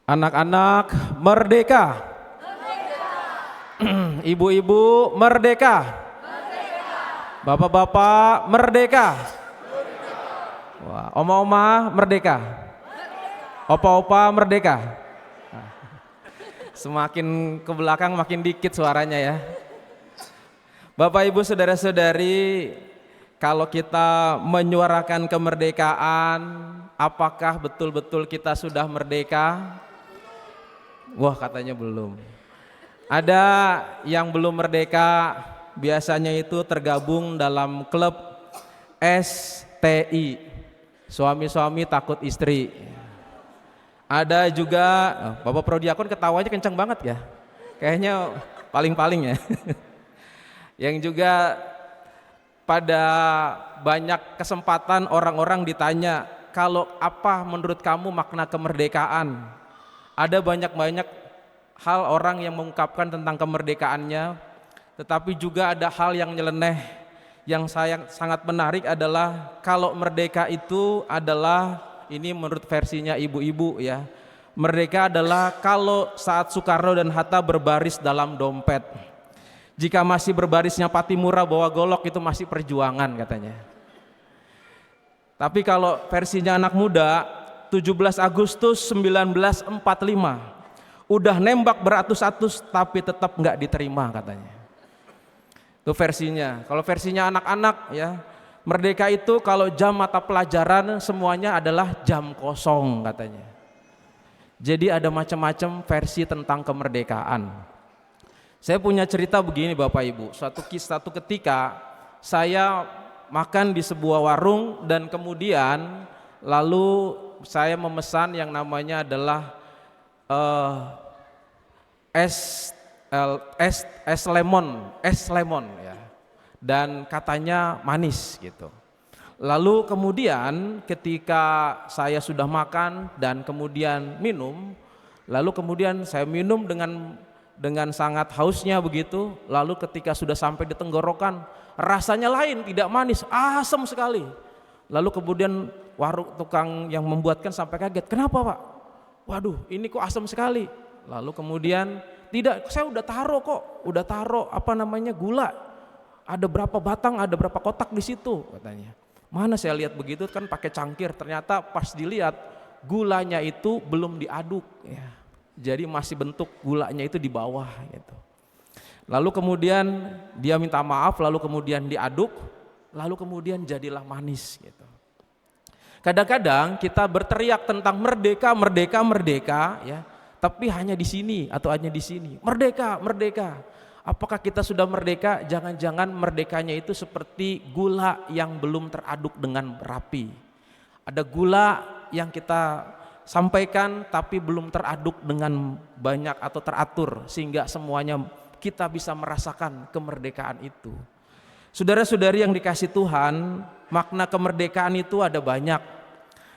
Anak-anak merdeka, ibu-ibu merdeka, bapak-bapak merdeka, wah, oma-oma merdeka, opa-opa merdeka. Semakin ke belakang makin dikit suaranya ya. Bapak Ibu saudara-saudari, kalau kita menyuarakan kemerdekaan, apakah betul-betul kita sudah merdeka? Wah, katanya belum. Ada yang belum merdeka, biasanya itu tergabung dalam klub STI, suami-suami takut istri. Ada juga, Bapak Prodiakon ketawanya kencang banget ya, kayaknya paling-paling ya. Yang juga pada banyak kesempatan orang-orang ditanya, kalau apa menurut kamu makna kemerdekaan? Ada banyak-banyak hal orang yang mengungkapkan tentang kemerdekaannya, tetapi juga ada hal yang nyeleneh. Yang saya sangat menarik adalah kalau merdeka itu adalah, ini menurut versinya ibu-ibu ya, merdeka adalah kalau saat Soekarno dan Hatta berbaris dalam dompet. Jika masih berbarisnya Patimura bawa golok itu masih perjuangan katanya. Tapi kalau versinya anak muda, 17 Agustus 1945 udah nembak beratus-atus tapi tetap nggak diterima katanya. Itu versinya. Kalau versinya anak-anak ya, merdeka itu kalau jam mata pelajaran semuanya adalah jam kosong katanya. Jadi ada macam-macam versi tentang kemerdekaan. Saya punya cerita begini Bapak Ibu, suatu ketika saya makan di sebuah warung dan kemudian lalu saya memesan yang namanya adalah es lemon ya, dan katanya manis gitu. Lalu kemudian ketika saya sudah makan dan kemudian minum, lalu kemudian saya minum dengan sangat hausnya begitu, lalu ketika sudah sampai di tenggorokan rasanya lain, tidak manis, asam sekali. Lalu kemudian tukang yang membuatkan sampai kaget, kenapa Pak? Waduh, ini kok asam sekali. Lalu kemudian, tidak, saya udah taruh gula, ada berapa batang, ada berapa kotak di situ katanya. Mana saya lihat begitu kan pakai cangkir, ternyata pas dilihat gulanya itu belum diaduk ya. Jadi masih bentuk gulanya itu di bawah gitu. Lalu kemudian dia minta maaf, lalu kemudian diaduk, lalu kemudian jadilah manis gitu. Kadang-kadang kita berteriak tentang merdeka, merdeka, merdeka ya, tapi hanya di sini atau hanya di sini. Merdeka, merdeka. Apakah kita sudah merdeka? Jangan-jangan merdekanya itu seperti gula yang belum teraduk dengan rapi. Ada gula yang kita sampaikan tapi belum teraduk dengan banyak atau teratur sehingga semuanya kita bisa merasakan kemerdekaan itu. Saudara-saudari yang dikasih Tuhan, makna kemerdekaan itu ada banyak.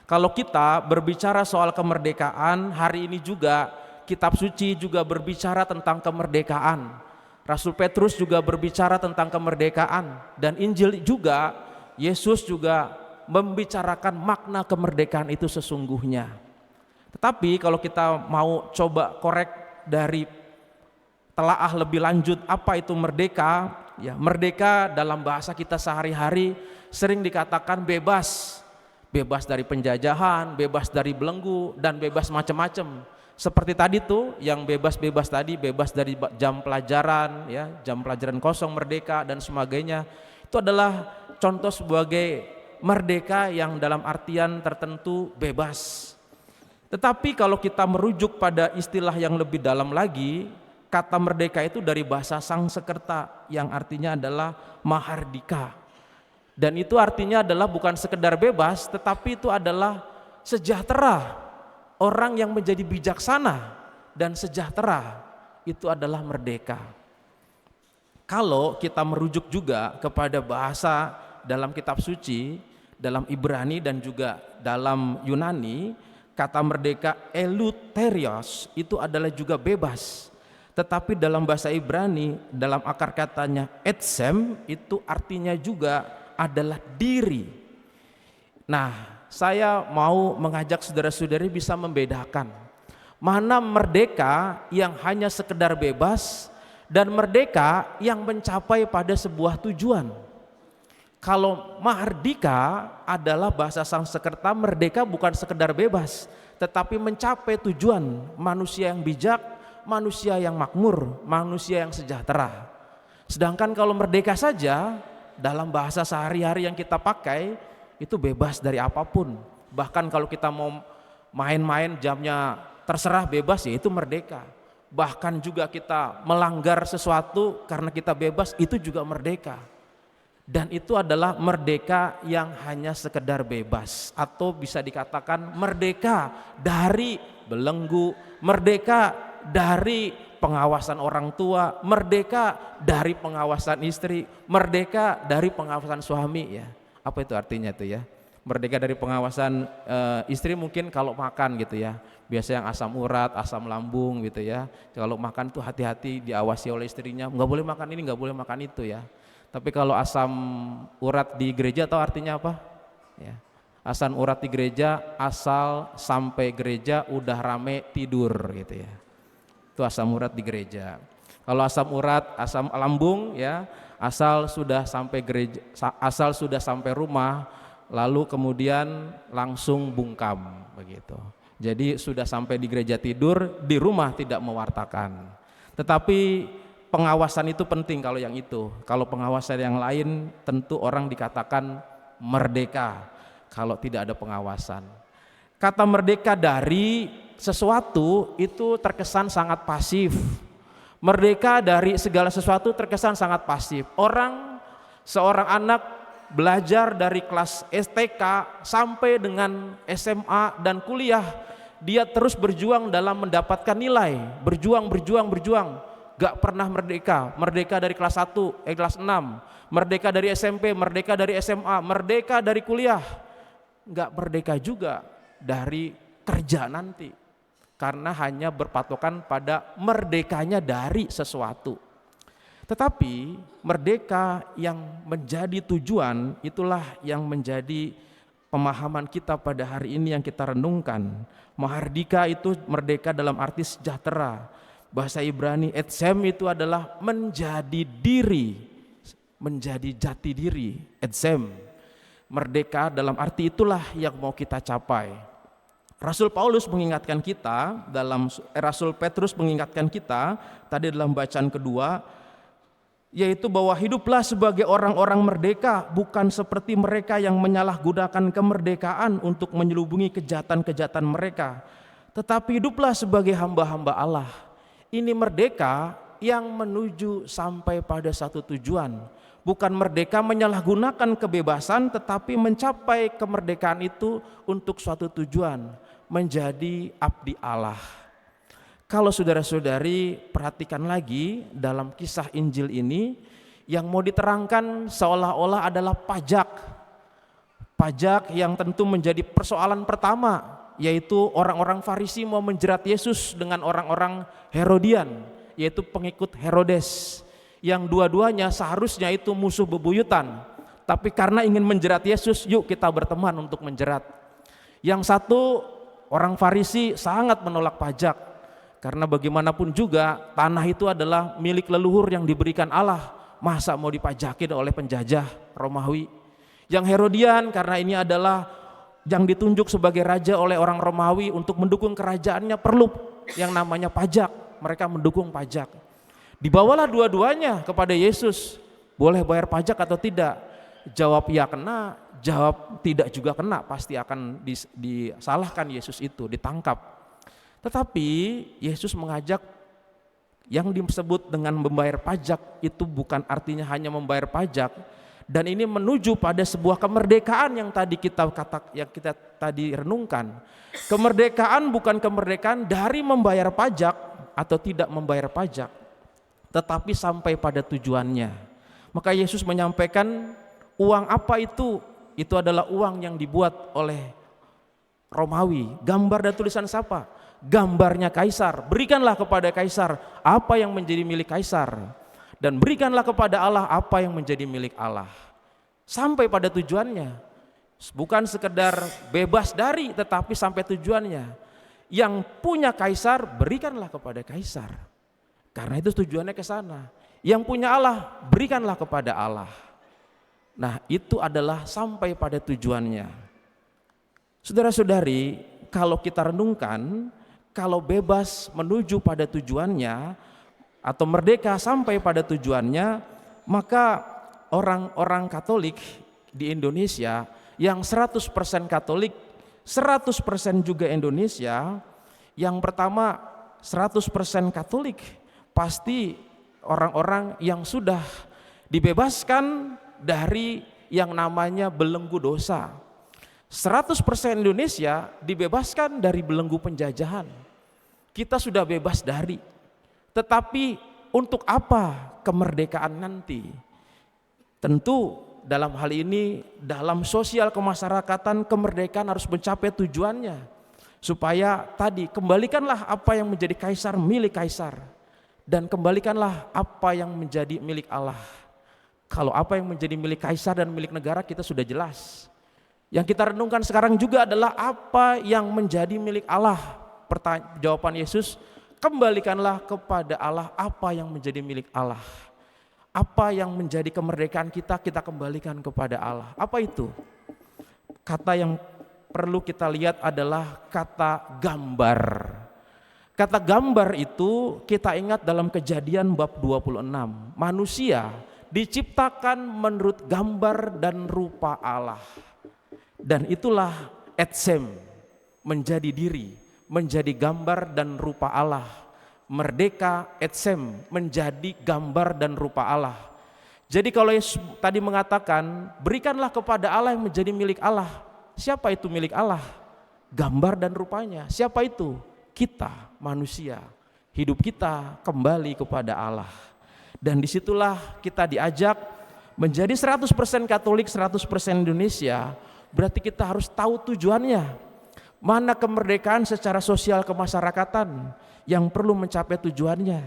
Kalau kita berbicara soal kemerdekaan, hari ini juga kitab suci juga berbicara tentang kemerdekaan. Rasul Petrus juga berbicara tentang kemerdekaan, dan Injil juga, Yesus juga membicarakan makna kemerdekaan itu sesungguhnya. Tetapi kalau kita mau coba korek dari telaah lebih lanjut apa itu merdeka, ya merdeka dalam bahasa kita sehari-hari sering dikatakan bebas. Bebas dari penjajahan, bebas dari belenggu, dan bebas macam-macam. Seperti tadi tuh yang bebas-bebas tadi, bebas dari jam pelajaran, ya, jam pelajaran kosong merdeka dan sebagainya. Itu adalah contoh sebagai merdeka yang dalam artian tertentu bebas. Tetapi kalau kita merujuk pada istilah yang lebih dalam lagi, kata merdeka itu dari bahasa Sangsekerta yang artinya adalah mahardika. Dan itu artinya adalah bukan sekedar bebas, tetapi itu adalah sejahtera. Orang yang menjadi bijaksana dan sejahtera itu adalah merdeka. Kalau kita merujuk juga kepada bahasa dalam kitab suci, dalam Ibrani dan juga dalam Yunani, kata merdeka eleutherios itu adalah juga bebas. Tetapi dalam bahasa Ibrani, dalam akar katanya etsem, itu artinya juga adalah diri. Nah, saya mau mengajak saudara-saudari bisa membedakan Mana merdeka yang hanya sekedar bebas dan merdeka yang mencapai pada sebuah tujuan. Kalau mahardika adalah bahasa Sanskerta, merdeka bukan sekedar bebas, tetapi mencapai tujuan, manusia yang bijak, manusia yang makmur, manusia yang sejahtera. Sedangkan kalau merdeka saja, dalam bahasa sehari-hari yang kita pakai, itu bebas dari apapun. Bahkan kalau kita mau main-main jamnya terserah bebas, ya itu merdeka. Bahkan juga kita melanggar sesuatu karena kita bebas, itu juga merdeka. Dan itu adalah merdeka yang hanya sekedar bebas, atau bisa dikatakan merdeka dari belenggu, merdeka dari pengawasan orang tua, merdeka dari pengawasan istri, merdeka dari pengawasan suami. Ya, apa itu artinya itu ya? Merdeka dari pengawasan istri mungkin kalau makan gitu ya, biasa yang asam urat, asam lambung gitu ya. Kalau makan tuh hati-hati, diawasi oleh istrinya, nggak boleh makan ini, nggak boleh makan itu ya. Tapi kalau asam urat di gereja tahu artinya apa? Ya. Asam urat di gereja, asal sampai gereja udah rame tidur gitu ya. Itu asam urat di gereja. Kalau asam urat, asam lambung ya, asal sudah sampai gereja, asal sudah sampai rumah, lalu kemudian langsung bungkam begitu. Jadi sudah sampai di gereja tidur, di rumah tidak mewartakan. Tetapi pengawasan itu penting kalau yang itu. Kalau pengawasan yang lain tentu orang dikatakan merdeka kalau tidak ada pengawasan. Kata merdeka dari sesuatu itu terkesan sangat pasif. Merdeka dari segala sesuatu terkesan sangat pasif. Seorang anak belajar dari kelas STK sampai dengan SMA dan kuliah, dia terus berjuang dalam mendapatkan nilai, berjuang. Gak pernah merdeka dari kelas 1, kelas 6, merdeka dari SMP, merdeka dari SMA, merdeka dari kuliah. Gak merdeka juga dari kerja nanti, karena hanya berpatokan pada merdekanya dari sesuatu. Tetapi merdeka yang menjadi tujuan, itulah yang menjadi pemahaman kita pada hari ini yang kita renungkan. Mahardika itu merdeka dalam arti sejahtera. Bahasa Ibrani etsem itu adalah menjadi diri, menjadi jati diri. Etsem, merdeka dalam arti itulah yang mau kita capai. Rasul Paulus mengingatkan kita Rasul Petrus mengingatkan kita tadi dalam bacaan kedua, yaitu bahwa hiduplah sebagai orang-orang merdeka, bukan seperti mereka yang menyalahgunakan kemerdekaan untuk menyelubungi kejahatan-kejahatan mereka, tetapi hiduplah sebagai hamba-hamba Allah. Ini merdeka yang menuju sampai pada satu tujuan, bukan merdeka menyalahgunakan kebebasan, tetapi mencapai kemerdekaan itu untuk suatu tujuan, menjadi abdi Allah. Kalau saudara-saudari perhatikan lagi dalam kisah Injil ini, yang mau diterangkan seolah-olah adalah pajak yang tentu menjadi persoalan pertama, yaitu orang-orang Farisi mau menjerat Yesus dengan orang-orang Herodian, yaitu pengikut Herodes, yang dua-duanya seharusnya itu musuh bebuyutan, tapi karena ingin menjerat Yesus, yuk kita berteman untuk menjerat. Yang satu, orang Farisi sangat menolak pajak, karena bagaimanapun juga tanah itu adalah milik leluhur yang diberikan Allah, masa mau dipajakin oleh penjajah Romawi. Yang Herodian karena ini adalah yang ditunjuk sebagai raja oleh orang Romawi untuk mendukung kerajaannya, perlu yang namanya pajak, mereka mendukung pajak. Dibawalah dua-duanya kepada Yesus, boleh bayar pajak atau tidak? Jawab ya kena, jawab tidak juga kena, pasti akan disalahkan Yesus itu, ditangkap. Tetapi Yesus mengajak yang disebut dengan membayar pajak itu bukan artinya hanya membayar pajak, dan ini menuju pada sebuah kemerdekaan yang kita tadi renungkan. Kemerdekaan bukan kemerdekaan dari membayar pajak atau tidak membayar pajak, tetapi sampai pada tujuannya. Maka Yesus menyampaikan uang apa itu? Itu adalah uang yang dibuat oleh Romawi. Gambar dan tulisan siapa? Gambarnya Kaisar. Berikanlah kepada Kaisar apa yang menjadi milik Kaisar, dan berikanlah kepada Allah apa yang menjadi milik Allah. Sampai pada tujuannya, bukan sekedar bebas dari, tetapi sampai tujuannya. Yang punya kaisar berikanlah kepada kaisar. Karena itu tujuannya ke sana. Yang punya Allah berikanlah kepada Allah. Nah, itu adalah sampai pada tujuannya. Saudara-saudari, kalau kita renungkan, kalau bebas menuju pada tujuannya atau merdeka sampai pada tujuannya, maka orang-orang Katolik di Indonesia yang 100% Katolik, 100% juga Indonesia, yang pertama 100% Katolik pasti orang-orang yang sudah dibebaskan dari yang namanya belenggu dosa. 100% Indonesia dibebaskan dari belenggu penjajahan. Kita sudah bebas dari. Tetapi untuk apa kemerdekaan nanti? Tentu dalam hal ini, dalam sosial kemasyarakatan, kemerdekaan harus mencapai tujuannya. Supaya tadi, kembalikanlah apa yang menjadi kaisar milik kaisar. Dan kembalikanlah apa yang menjadi milik Allah. Kalau apa yang menjadi milik kaisar dan milik negara kita sudah jelas. Yang kita renungkan sekarang juga adalah apa yang menjadi milik Allah. Jawaban Yesus, kembalikanlah kepada Allah apa yang menjadi milik Allah. Apa yang menjadi kemerdekaan kita, kita kembalikan kepada Allah. Apa itu? Kata yang perlu kita lihat adalah kata gambar. Kata gambar itu kita ingat dalam Kejadian bab 26. Manusia diciptakan menurut gambar dan rupa Allah. Dan itulah etsem, menjadi diri, menjadi gambar dan rupa Allah. Merdeka etsem, menjadi gambar dan rupa Allah. Jadi kalau Yesus tadi mengatakan, berikanlah kepada Allah yang menjadi milik Allah. Siapa itu milik Allah? Gambar dan rupanya. Siapa itu? Kita, manusia. Hidup kita kembali kepada Allah. Dan disitulah kita diajak menjadi 100% Katolik, 100% Indonesia. Berarti kita harus tahu tujuannya. Mana kemerdekaan secara sosial kemasyarakatan yang perlu mencapai tujuannya.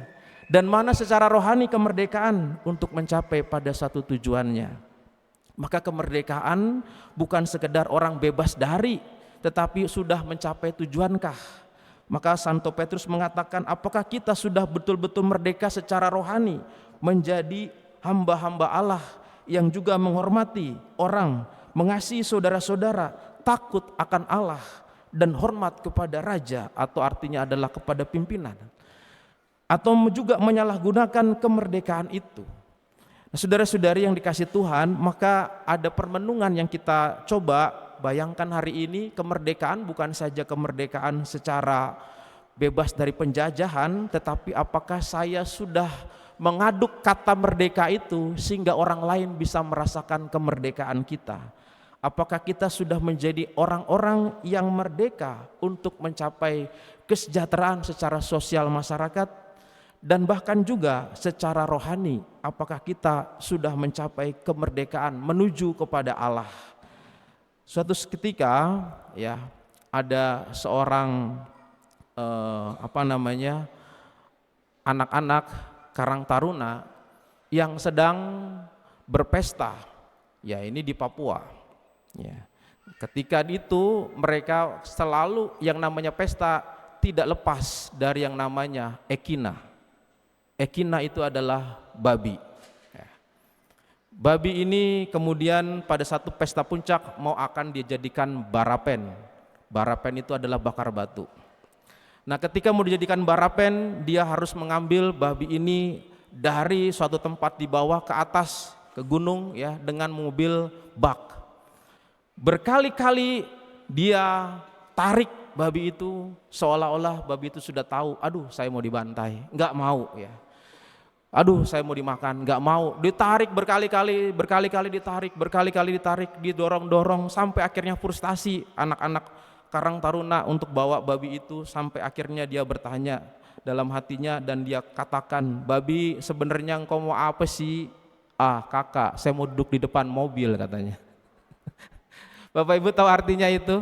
Dan mana secara rohani kemerdekaan untuk mencapai pada satu tujuannya. Maka kemerdekaan bukan sekedar orang bebas dari, tetapi sudah mencapai tujuankah? Maka Santo Petrus mengatakan, apakah kita sudah betul-betul merdeka secara rohani, menjadi hamba-hamba Allah yang juga menghormati orang, mengasihi saudara-saudara, takut akan Allah, dan hormat kepada raja, atau artinya adalah kepada pimpinan, atau juga menyalahgunakan kemerdekaan itu. Nah, saudara-saudari yang dikasih Tuhan, maka ada permenungan yang kita coba bayangkan hari ini. Kemerdekaan bukan saja kemerdekaan secara bebas dari penjajahan, tetapi apakah saya sudah mengaduk kata merdeka itu sehingga orang lain bisa merasakan kemerdekaan kita. Apakah kita sudah menjadi orang-orang yang merdeka untuk mencapai kesejahteraan secara sosial masyarakat dan bahkan juga secara rohani? Apakah kita sudah mencapai kemerdekaan menuju kepada Allah? Suatu ketika ya ada seorang anak-anak Karang Taruna yang sedang berpesta, ya ini di Papua. Ya. Ketika itu mereka selalu yang namanya pesta tidak lepas dari yang namanya ekina. Ekina itu adalah babi. Ya. Babi ini kemudian pada satu pesta puncak mau akan dijadikan barapen. Barapen itu adalah bakar batu. Nah, ketika mau dijadikan barapen, dia harus mengambil babi ini dari suatu tempat di bawah ke atas ke gunung ya dengan mobil bak. Berkali-kali dia tarik babi itu seolah-olah babi itu sudah tahu, aduh saya mau dibantai, nggak mau ya. Aduh saya mau dimakan, nggak mau. Ditarik berkali-kali ditarik, didorong-dorong sampai akhirnya frustasi anak-anak Karang Taruna untuk bawa babi itu, sampai akhirnya dia bertanya dalam hatinya dan dia katakan, babi sebenarnya engkau mau apa sih? Ah kakak, saya mau duduk di depan mobil katanya. Bapak Ibu tahu artinya itu?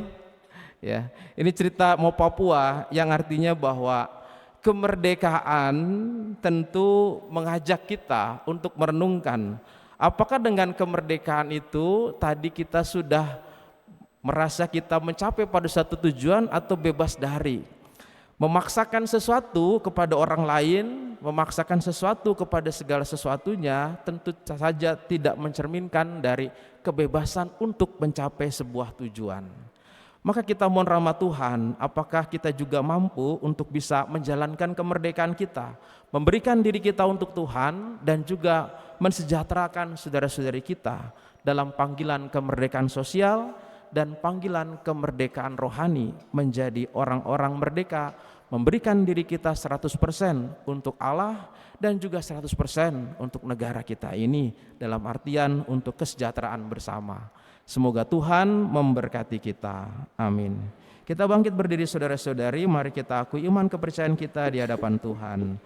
Ya, ini cerita mau Papua yang artinya bahwa kemerdekaan tentu mengajak kita untuk merenungkan apakah dengan kemerdekaan itu tadi kita sudah merasa kita mencapai pada satu tujuan atau bebas dari. Memaksakan sesuatu kepada orang lain, memaksakan sesuatu kepada segala sesuatunya tentu saja tidak mencerminkan dari kebebasan untuk mencapai sebuah tujuan. Maka kita mohon rahmat Tuhan, apakah kita juga mampu untuk bisa menjalankan kemerdekaan kita, memberikan diri kita untuk Tuhan, dan juga mensejahterakan saudara-saudari kita dalam panggilan kemerdekaan sosial dan panggilan kemerdekaan rohani menjadi orang-orang merdeka, memberikan diri kita 100% untuk Allah dan juga 100% untuk negara kita ini, dalam artian untuk kesejahteraan bersama. Semoga Tuhan memberkati kita. Amin. Kita bangkit berdiri saudara-saudari, mari kita akui iman kepercayaan kita di hadapan Tuhan.